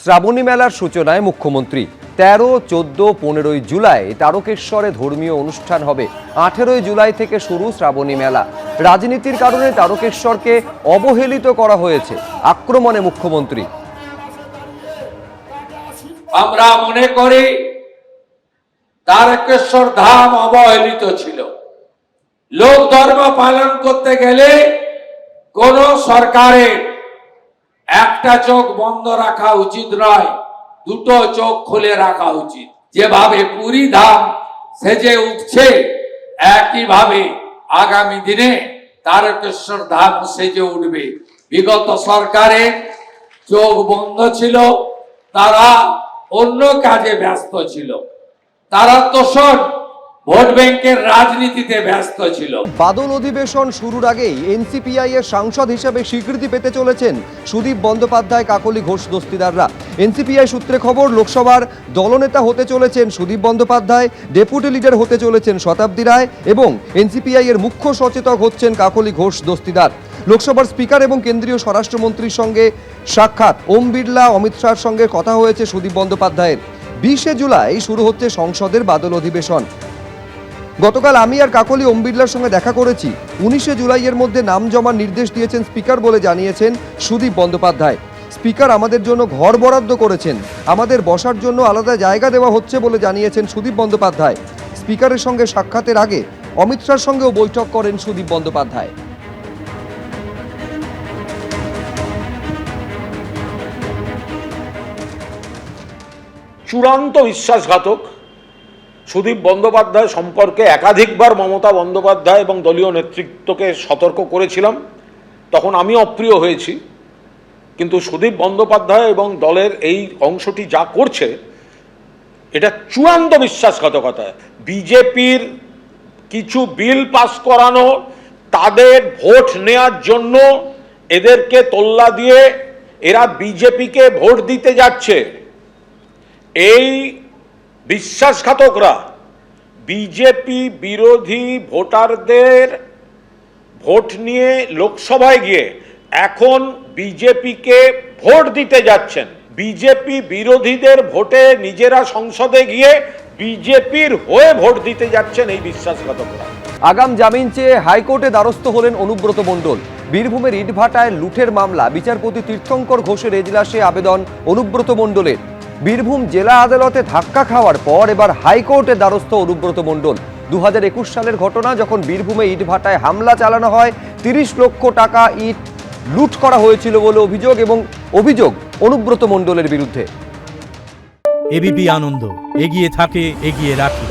শ্রাবণী মেলার সূচনায় মুখ্যমন্ত্রী 13, 14, 15 জুলাই তারকেশ্বরে ধর্মীয় অনুষ্ঠান হবে। 18 জুলাই থেকে শুরু শ্রাবণী মেলা। রাজনীতির কারণে তারকেশ্বরকে অবহেলিত করা হয়েছে, আক্রমণে মুখ্যমন্ত্রী। আমরা মনে করি তারকেশ্বর ধাম অবহেলিত ছিল। লোক ধর্ম পালন করতে গেলে কোন সরকারের একটা চোখ বন্ধ রাখা উচিত নয়, দুটো চোখ খুলে রাখা উচিত। যেভাবে পুরী ধাম সেজে উঠছে, একইভাবে আগামী দিনে তারকেশ্বর ধাম সেজে উঠবে। বিগত সরকারের চোখ বন্ধ ছিল, তারা অন্য কাজে ব্যস্ত ছিল, তারা তোষণ ভোট ব্যাংকের রাজনীতিতে ব্যস্ত ছিল। বাদল অধিবেশন শুরুর আগেই এনসিপিআই এর সাংসদ হিসেবে স্বীকৃতি পেতে চলেছেন সুদীপ বন্দ্যোপাধ্যায়, কাকলি ঘোষ দস্তিদাররা। এনসিপিআই সূত্রে খবর, লোকসভার দলনেতা হতে চলেছেন সুদীপ বন্দ্যোপাধ্যায়, ডেপুটি লিডার হতে চলেছেন শতাব্দী রায় এবং এনসিপিআই এর মুখ্য সচেতক হচ্ছেন কাকলি ঘোষ দস্তিদার। লোকসভার স্পিকার এবং কেন্দ্রীয় স্বরাষ্ট্রমন্ত্রীর সঙ্গে সাক্ষাৎ, ওম বিড়লা, অমিত শাহর সঙ্গে কথা হয়েছে সুদীপ বন্দ্যোপাধ্যায়ের। 20 জুলাই শুরু হচ্ছে সংসদের বাদল অধিবেশন। গতকাল আমি আর কাকলি ওম বিড়লার সঙ্গে দেখা করেছি। 19 জুলাইয়ের মধ্যে নাম জমার নির্দেশ দিয়েছেন স্পিকার বলে জানিয়েছেন সুদীপ বন্দ্যোপাধ্যায়। স্পিকার আমাদের জন্য ঘর বরাদ্দ করেছেন, আমাদের বসার জন্য আলাদা জায়গা দেওয়া হচ্ছে বলে জানিয়েছেন সুদীপ বন্দ্যোপাধ্যায়। স্পিকারের সঙ্গে সাক্ষাতের আগে অমিত শাহর সঙ্গেও বৈঠক করেন সুদীপ বন্দ্যোপাধ্যায়। চূড়ান্ত বিশ্বাসঘাতক সুদীপ বন্দ্যোপাধ্যায় সম্পর্কে একাধিকবার মমতা বন্দ্যোপাধ্যায় এবং দলীয় নেতৃত্বকে সতর্ক করেছিলাম, তখন আমি অপ্রিয় হয়েছি। কিন্তু সুদীপ বন্দ্যোপাধ্যায় এবং দলের এই অংশটি যা করছে, এটা চূড়ান্ত বিশ্বাসঘাতকতা। বিজেপির কিছু বিল পাস করানো, তাদের ভোট নেয়ার জন্য এদেরকে তোল্লা দিয়ে এরা বিজেপিকে ভোট দিতে যাচ্ছে। এই বিশ্বাসঘাতকরা বিজেপি বিরোধী ভোটারদের ভোট নিয়ে লোকসভায় গিয়ে এখন বিজেপিকে ভোট দিতে যাচ্ছেন। বিজেপি বিরোধীদের ভোটে নিজেরা সংসদে গিয়ে বিজেপির হয়ে ভোট দিতে যাচ্ছেন এই বিশ্বাসঘাতকরা। আগাম জামিন চেয়ে হাইকোর্টে দ্বারস্থ হলেন অনুব্রত মণ্ডল। বীরভূমের ইটভাটায় লুঠের মামলা, বিচারপতি তীর্থঙ্কর ঘোষের এজলাসে আবেদন অনুব্রত মণ্ডলের। বীরভূম জেলা আদালতে ধাক্কা খাওয়ার পর এবার হাইকোর্টে দ্বারস্থ অনুব্রত মণ্ডল। 2021 সালের ঘটনা, যখন বীরভূমে ইটভাটায় হামলা চালানো হয়, 30 লক্ষ টাকা ইট লুট করা হয়েছিল বলে অভিযোগ অনুব্রত মণ্ডলের বিরুদ্ধে। এবিপি আনন্দ, এগিয়ে থাকে, এগিয়ে রাখে।